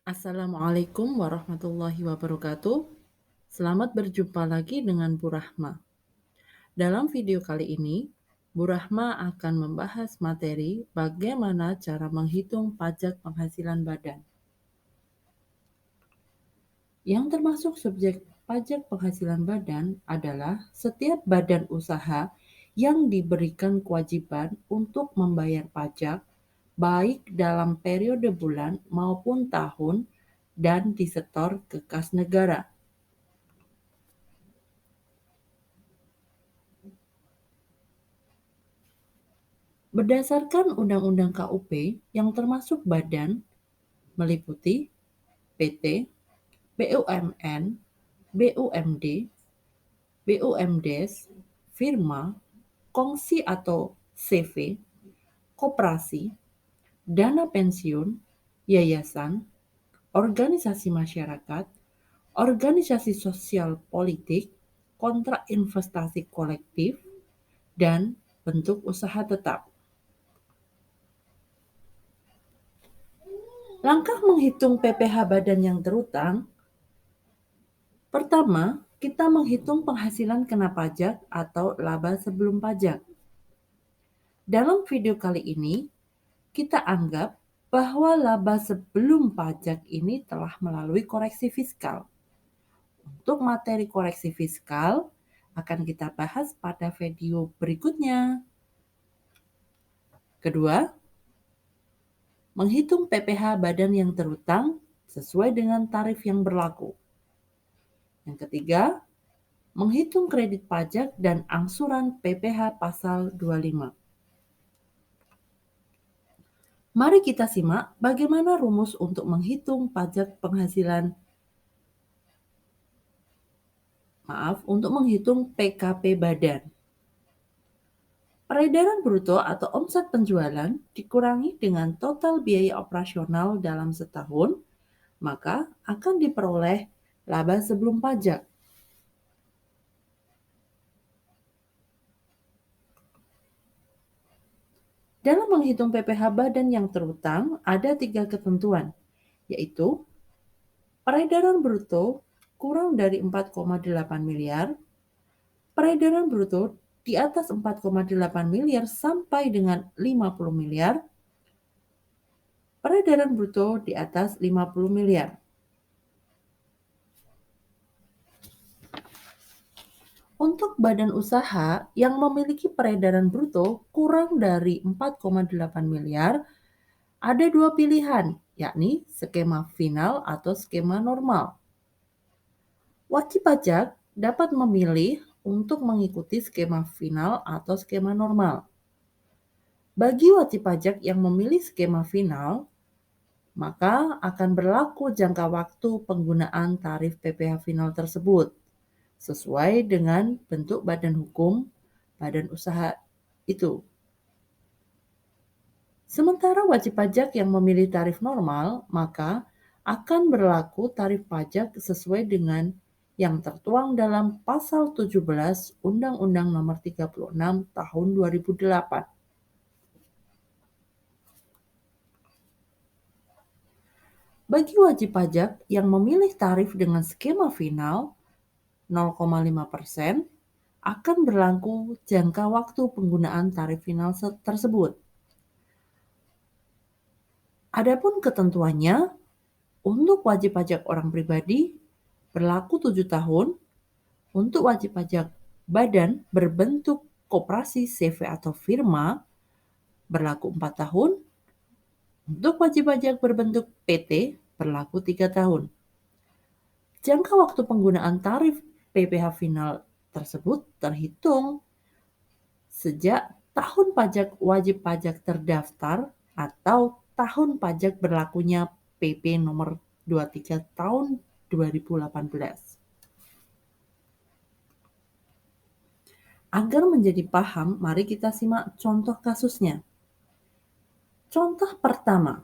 Assalamualaikum warahmatullahi wabarakatuh. Selamat berjumpa lagi dengan Bu Rahma. Dalam video kali ini, Bu Rahma akan membahas materi bagaimana cara menghitung pajak penghasilan badan. Yang termasuk subjek pajak penghasilan badan adalah setiap badan usaha yang diberikan kewajiban untuk membayar pajak baik dalam periode bulan maupun tahun dan disetor ke kas negara. Berdasarkan Undang-Undang KUP yang termasuk badan meliputi PT, BUMN, BUMD, BUMDes, firma, kongsi atau CV, koperasi, dana pensiun, yayasan, organisasi masyarakat, organisasi sosial politik, kontrak investasi kolektif, dan bentuk usaha tetap. Langkah menghitung PPh badan yang terutang. Pertama, kita menghitung penghasilan kena pajak atau laba sebelum pajak. Dalam video kali ini, kita anggap bahwa laba sebelum pajak ini telah melalui koreksi fiskal. Untuk materi koreksi fiskal akan kita bahas pada video berikutnya. Kedua, menghitung PPh badan yang terutang sesuai dengan tarif yang berlaku. Yang ketiga, menghitung kredit pajak dan angsuran PPh pasal 25. Mari kita simak bagaimana rumus untuk menghitung pajak penghasilan untuk menghitung PKP badan. Peredaran bruto atau omset penjualan dikurangi dengan total biaya operasional dalam setahun, maka akan diperoleh laba sebelum pajak. Dalam menghitung PPh badan yang terutang, ada 3 ketentuan, yaitu peredaran bruto kurang dari 4,8 miliar, peredaran bruto di atas 4,8 miliar sampai dengan 50 miliar, peredaran bruto di atas 50 miliar. Untuk badan usaha yang memiliki peredaran bruto kurang dari 4,8 miliar, ada 2 pilihan, yakni skema final atau skema normal. Wajib pajak dapat memilih untuk mengikuti skema final atau skema normal. Bagi wajib pajak yang memilih skema final, maka akan berlaku jangka waktu penggunaan tarif PPh final tersebut sesuai dengan bentuk badan hukum badan usaha itu. Sementara wajib pajak yang memilih tarif normal, maka akan berlaku tarif pajak sesuai dengan yang tertuang dalam Pasal 17 Undang-Undang Nomor 36 Tahun 2008. Bagi wajib pajak yang memilih tarif dengan skema final 0,5% akan berlaku jangka waktu penggunaan tarif final tersebut. Adapun ketentuannya, untuk wajib pajak orang pribadi berlaku 7 tahun, untuk wajib pajak badan berbentuk koperasi, CV atau firma berlaku 4 tahun, untuk wajib pajak berbentuk PT berlaku 3 tahun. Jangka waktu penggunaan tarif PPh final tersebut terhitung sejak tahun pajak wajib pajak terdaftar atau tahun pajak berlakunya PP nomor 23 tahun 2018. Agar menjadi paham, mari kita simak contoh kasusnya. Contoh pertama,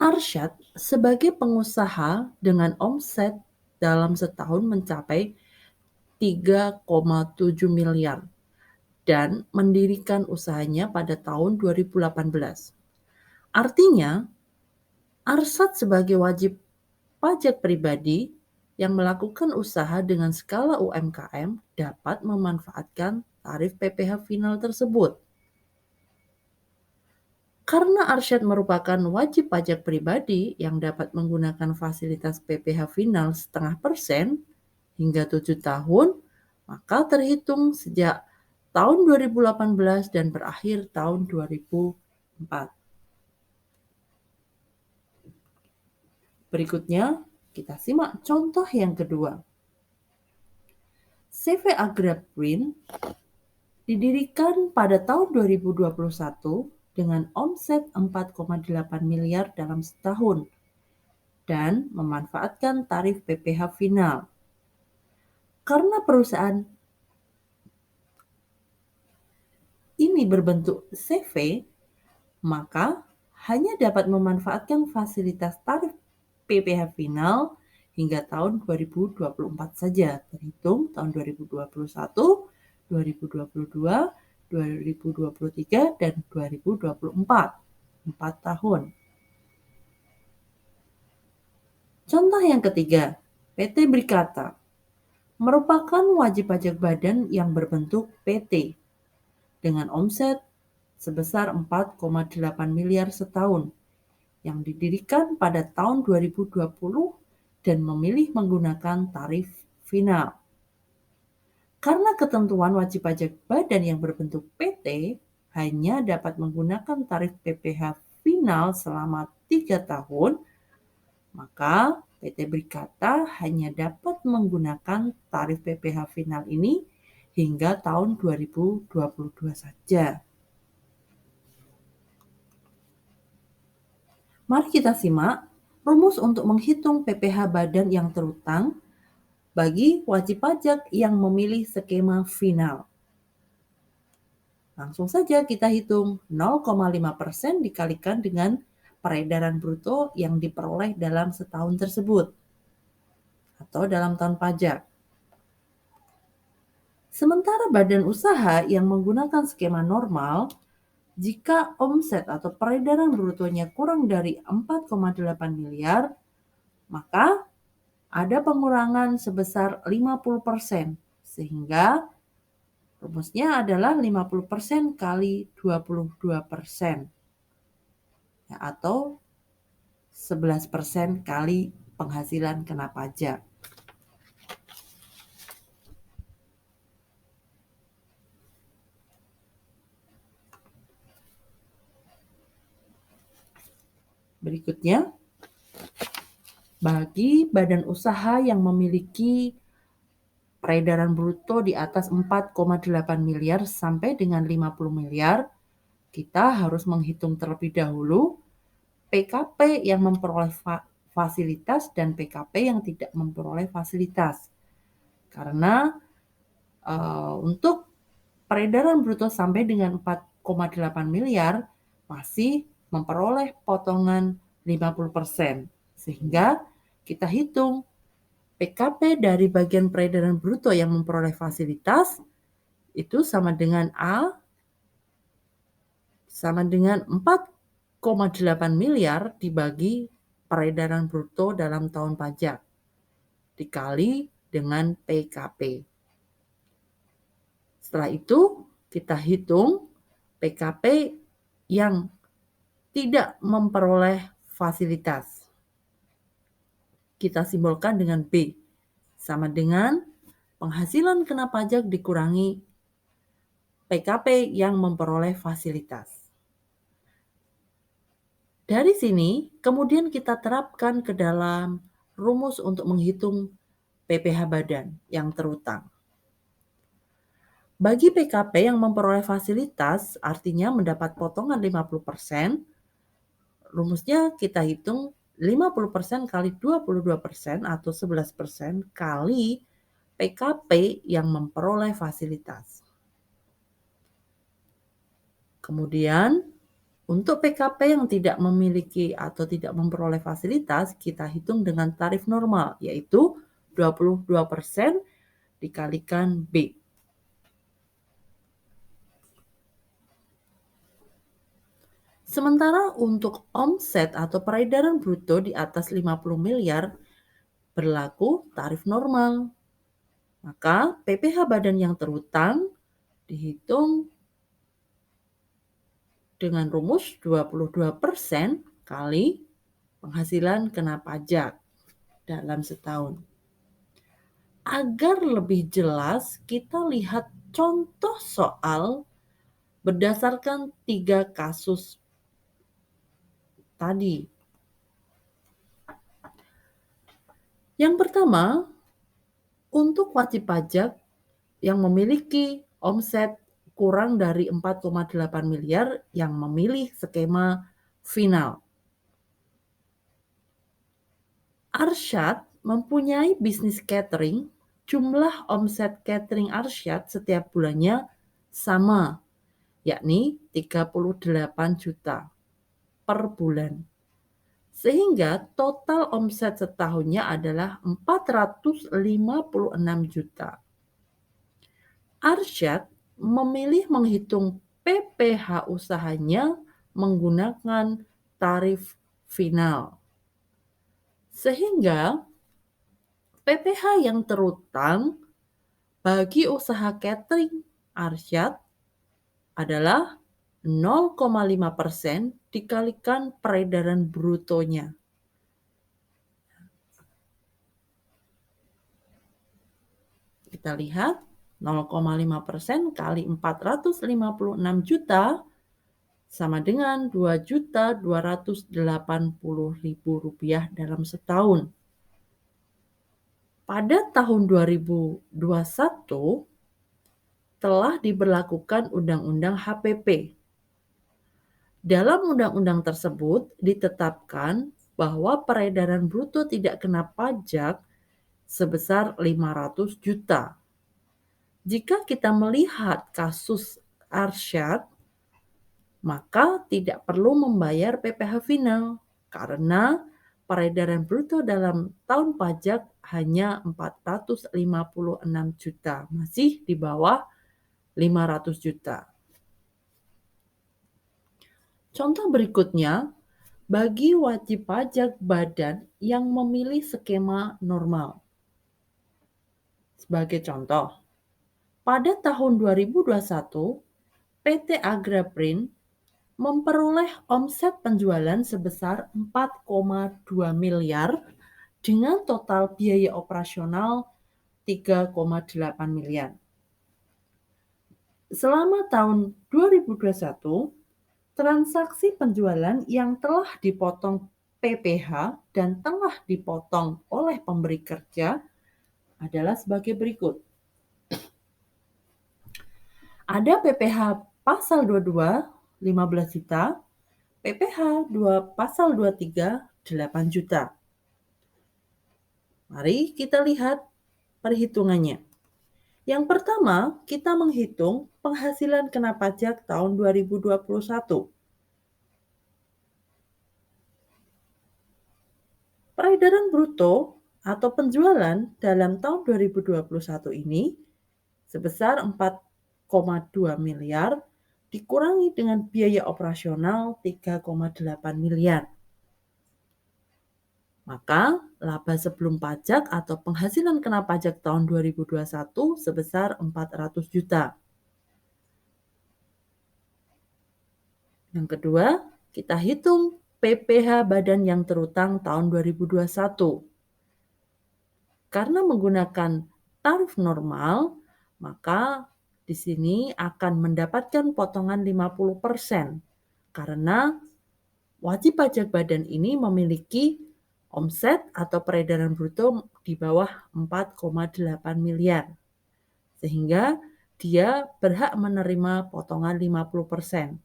Arsyad sebagai pengusaha dengan omset dalam setahun mencapai 3,7 miliar dan mendirikan usahanya pada tahun 2018. Artinya, Arsat sebagai wajib pajak pribadi yang melakukan usaha dengan skala UMKM dapat memanfaatkan tarif PPh final tersebut. Karena Arsyad merupakan wajib pajak pribadi yang dapat menggunakan fasilitas PPh final 0,5% hingga 7 tahun, maka terhitung sejak tahun 2018 dan berakhir tahun 2004. Berikutnya, kita simak contoh yang kedua. CV Agrabrin didirikan pada tahun 2021 dengan omset 4,8 miliar dalam setahun dan memanfaatkan tarif PPh final. Karena perusahaan ini berbentuk CV, maka hanya dapat memanfaatkan fasilitas tarif PPh final hingga tahun 2024 saja, terhitung tahun 2021, 2022, 2023, dan 2024. 4 tahun. Contoh yang ketiga, PT Brikata merupakan wajib pajak badan yang berbentuk PT dengan omset sebesar 4,8 miliar setahun yang didirikan pada tahun 2020 dan memilih menggunakan tarif final. Karena ketentuan wajib pajak badan yang berbentuk PT hanya dapat menggunakan tarif PPh final selama 3 tahun, maka PT Brikata hanya dapat menggunakan tarif PPh final ini hingga tahun 2022 saja. Mari kita simak rumus untuk menghitung PPh badan yang terutang bagi wajib pajak yang memilih skema final. Langsung saja kita hitung 0,5% dikalikan dengan peredaran bruto yang diperoleh dalam setahun tersebut atau dalam tahun pajak. Sementara badan usaha yang menggunakan skema normal, jika omset atau peredaran brutonya kurang dari 4,8 miliar, maka ada pengurangan sebesar 50%, sehingga rumusnya adalah 50% kali 22%, ya, atau 11% kali penghasilan kena pajak. Berikutnya, bagi badan usaha yang memiliki peredaran bruto di atas 4,8 miliar sampai dengan 50 miliar, kita harus menghitung terlebih dahulu PKP yang memperoleh fasilitas dan PKP yang tidak memperoleh fasilitas. Karena untuk peredaran bruto sampai dengan 4,8 miliar masih memperoleh potongan 50%. Sehingga kita hitung PKP dari bagian peredaran bruto yang memperoleh fasilitas itu sama dengan A sama dengan 4,8 miliar dibagi peredaran bruto dalam tahun pajak dikali dengan PKP. Setelah itu kita hitung PKP yang tidak memperoleh fasilitas. Kita simbolkan dengan B, sama dengan penghasilan kena pajak dikurangi PKP yang memperoleh fasilitas. Dari sini, kemudian kita terapkan ke dalam rumus untuk menghitung PPh badan yang terutang. Bagi PKP yang memperoleh fasilitas, artinya mendapat potongan 50%, rumusnya kita hitung 50% kali 22% atau 11% kali PKP yang memperoleh fasilitas. Kemudian, untuk PKP yang tidak memiliki atau tidak memperoleh fasilitas, kita hitung dengan tarif normal, yaitu 22% dikalikan B. Sementara untuk omset atau peredaran bruto di atas 50 miliar berlaku tarif normal. Maka PPh badan yang terhutang dihitung dengan rumus 22% kali penghasilan kena pajak dalam setahun. Agar lebih jelas, kita lihat contoh soal berdasarkan 3 kasus tadi. Yang pertama, untuk wajib pajak yang memiliki omset kurang dari 4,8 miliar yang memilih skema final. Arsyad mempunyai bisnis catering. Jumlah omset catering Arsyad setiap bulannya sama, yakni 38 juta per bulan. Sehingga total omset setahunnya adalah 456 juta. Arsyad memilih menghitung PPh usahanya menggunakan tarif final. Sehingga PPh yang terutang bagi usaha catering Arsyad adalah 0,5% dikalikan peredaran brutonya. Kita lihat 0,5% kali 456 juta sama dengan 2.280.000 rupiah dalam setahun. Pada tahun 2021 telah diberlakukan Undang-Undang HPP. Dalam undang-undang tersebut ditetapkan bahwa peredaran bruto tidak kena pajak sebesar 500 juta. Jika kita melihat kasus Arsyad, maka tidak perlu membayar PPh final karena peredaran bruto dalam tahun pajak hanya 456 juta, masih di bawah 500 juta. Contoh berikutnya, bagi wajib pajak badan yang memilih skema normal. Sebagai contoh, pada tahun 2021, PT Agraprint memperoleh omset penjualan sebesar 4,2 miliar dengan total biaya operasional 3,8 miliar. Selama tahun 2021, transaksi penjualan yang telah dipotong PPh dan telah dipotong oleh pemberi kerja adalah sebagai berikut. Ada PPh pasal 22, 15 juta, PPh pasal 23, 8 juta. Mari kita lihat perhitungannya. Yang pertama, kita menghitung penghasilan kena pajak tahun 2021. Peredaran bruto atau penjualan dalam tahun 2021 ini sebesar 4,2 miliar dikurangi dengan biaya operasional 3,8 miliar. Maka laba sebelum pajak atau penghasilan kena pajak tahun 2021 sebesar 400 juta. Yang kedua, kita hitung PPh badan yang terutang tahun 2021. Karena menggunakan tarif normal, maka di sini akan mendapatkan potongan 50% karena wajib pajak badan ini memiliki omset atau peredaran bruto di bawah 4,8 miliar. Sehingga dia berhak menerima potongan 50%.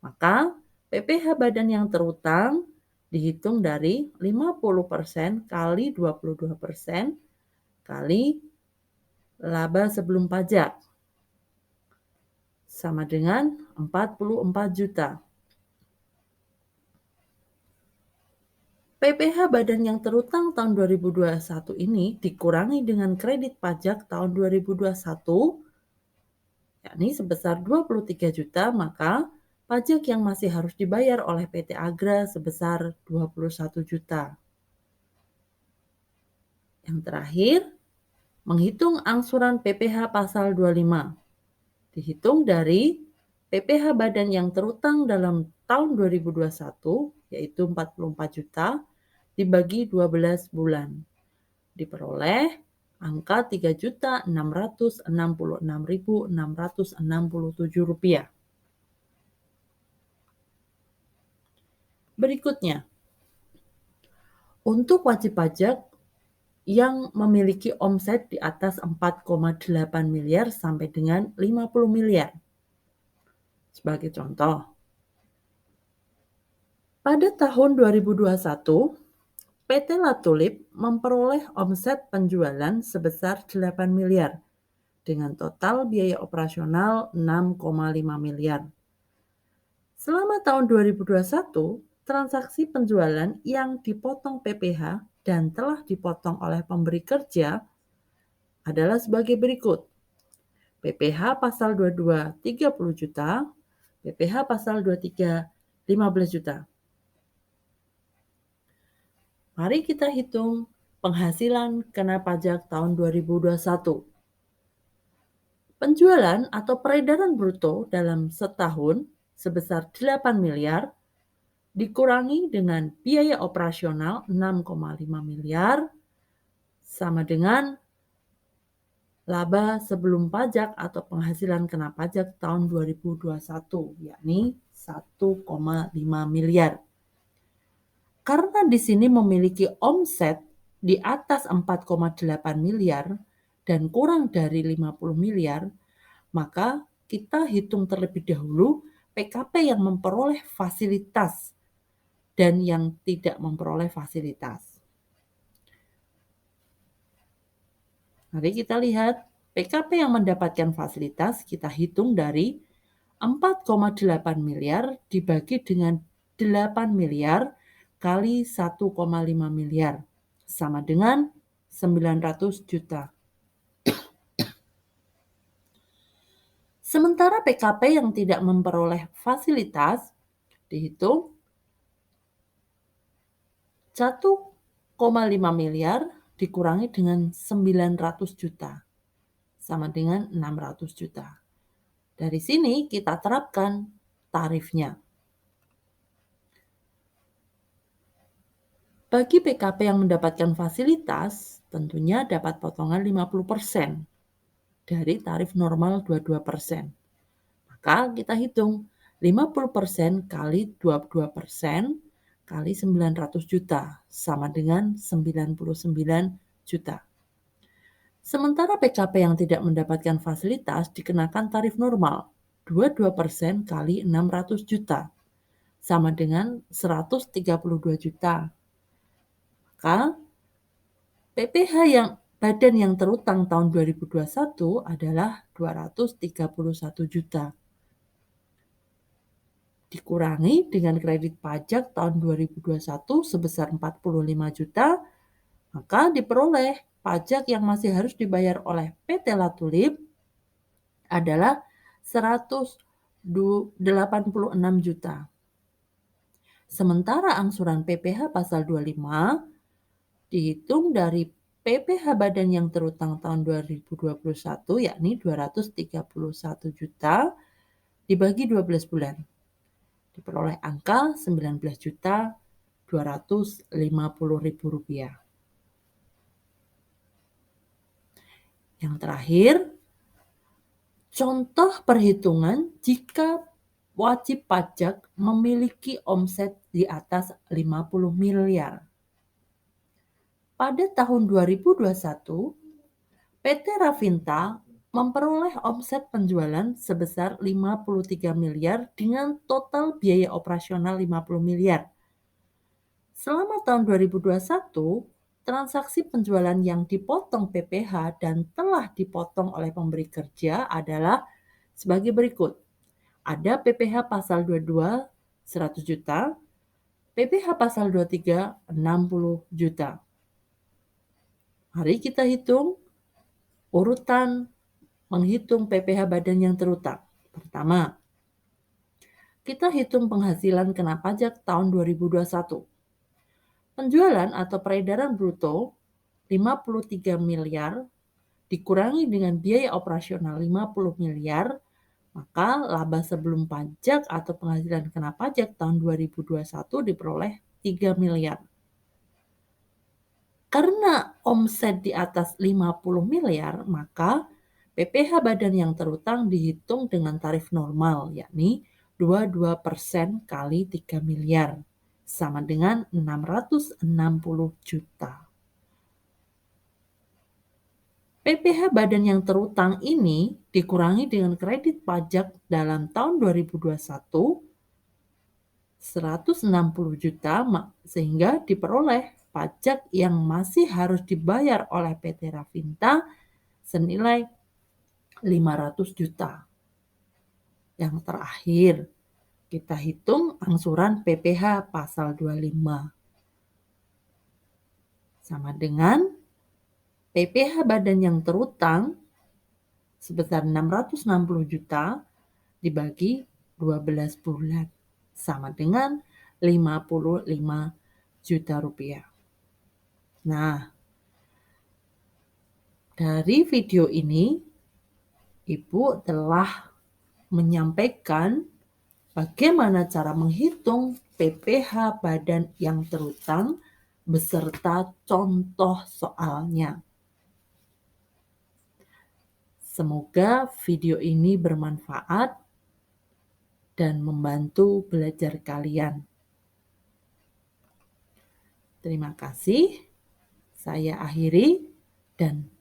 Maka PPh badan yang terutang dihitung dari 50% kali 22% kali laba sebelum pajak sama dengan 44 juta. PPh badan yang terutang tahun 2021 ini dikurangi dengan kredit pajak tahun 2021 yakni sebesar 23 juta, maka Pajak yang masih harus dibayar oleh PT Agra sebesar 21 juta. Yang terakhir, menghitung angsuran PPh pasal 25. Dihitung dari PPh badan yang terutang dalam tahun 2021, yaitu 44 juta, dibagi 12 bulan. Diperoleh angka Rp3.666.667. Berikutnya, untuk wajib pajak yang memiliki omset di atas 4,8 miliar sampai dengan 50 miliar. Sebagai contoh, pada tahun 2021, PT Latulip memperoleh omset penjualan sebesar 8 miliar dengan total biaya operasional 6,5 miliar. Selama tahun 2021, transaksi penjualan yang dipotong PPh dan telah dipotong oleh pemberi kerja adalah sebagai berikut. PPh pasal 22 30 juta, PPh pasal 23 15 juta. Mari kita hitung penghasilan kena pajak tahun 2021. Penjualan atau peredaran bruto dalam setahun sebesar 8 miliar dikurangi dengan biaya operasional 6,5 miliar sama dengan laba sebelum pajak atau penghasilan kena pajak tahun 2021, yakni 1,5 miliar. Karena di sini memiliki omset di atas 4,8 miliar dan kurang dari 50 miliar, maka kita hitung terlebih dahulu PKP yang memperoleh fasilitas dan yang tidak memperoleh fasilitas. Mari kita lihat PKP yang mendapatkan fasilitas kita hitung dari 4,8 miliar dibagi dengan 8 miliar kali 1,5 miliar sama dengan 900 juta. Sementara PKP yang tidak memperoleh fasilitas dihitung 1,5 miliar dikurangi dengan 900 juta sama dengan 600 juta. Dari sini kita terapkan tarifnya. Bagi PKP yang mendapatkan fasilitas, tentunya dapat potongan 50% dari tarif normal 22%. Maka kita hitung 50% kali 22% kali 900 juta sama dengan 99 juta. Sementara PKP yang tidak mendapatkan fasilitas dikenakan tarif normal 22% kali 600 juta sama dengan 132 juta. Maka PPh yang badan yang terutang tahun 2021 adalah 231 juta. Dikurangi dengan kredit pajak tahun 2021 sebesar 45 juta, maka diperoleh pajak yang masih harus dibayar oleh PT Latulip adalah 186 juta. Sementara angsuran PPh pasal 25 dihitung dari PPh badan yang terutang tahun 2021 yakni 231 juta dibagi 12 bulan. Diperoleh angka 19 juta 250 ribu rupiah. Yang terakhir, contoh perhitungan jika wajib pajak memiliki omset di atas 50 miliar. Pada tahun 2021, PT Rafinta memperoleh omset penjualan sebesar 53 miliar dengan total biaya operasional 50 miliar. Selama tahun 2021, transaksi penjualan yang dipotong PPh dan telah dipotong oleh pemberi kerja adalah sebagai berikut. Ada PPh pasal 22 100 juta, PPh pasal 23 60 juta. Mari kita hitung urutan menghitung PPh badan yang terutang. Pertama, Kita hitung penghasilan kena pajak tahun 2021. Penjualan atau peredaran bruto 53 miliar dikurangi dengan biaya operasional 50 miliar, maka laba sebelum pajak atau penghasilan kena pajak tahun 2021 diperoleh 3 miliar. Karena omset di atas 50 miliar, maka PPh badan yang terutang dihitung dengan tarif normal, yakni 22% kali 3 miliar, sama dengan 660 juta. PPh badan yang terutang ini dikurangi dengan kredit pajak dalam tahun 2021 160 juta sehingga diperoleh pajak yang masih harus dibayar oleh PT Rafinta senilai 500 juta. Yang terakhir, kita hitung angsuran PPh pasal 25. Sama dengan PPh badan yang terutang sebesar 660 juta dibagi 12 bulan. Sama dengan 55 juta rupiah. Nah, dari video ini, Ibu telah menyampaikan bagaimana cara menghitung PPh badan yang terutang beserta contoh soalnya. Semoga video ini bermanfaat dan membantu belajar kalian. Terima kasih. Saya akhiri dan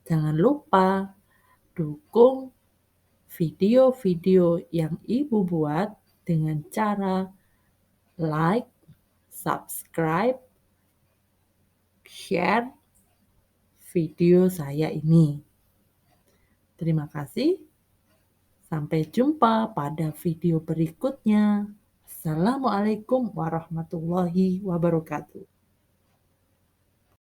jangan lupa dukung video-video yang Ibu buat dengan cara like, subscribe, share video saya ini. Terima kasih. Sampai jumpa pada video berikutnya. Assalamualaikum warahmatullahi wabarakatuh.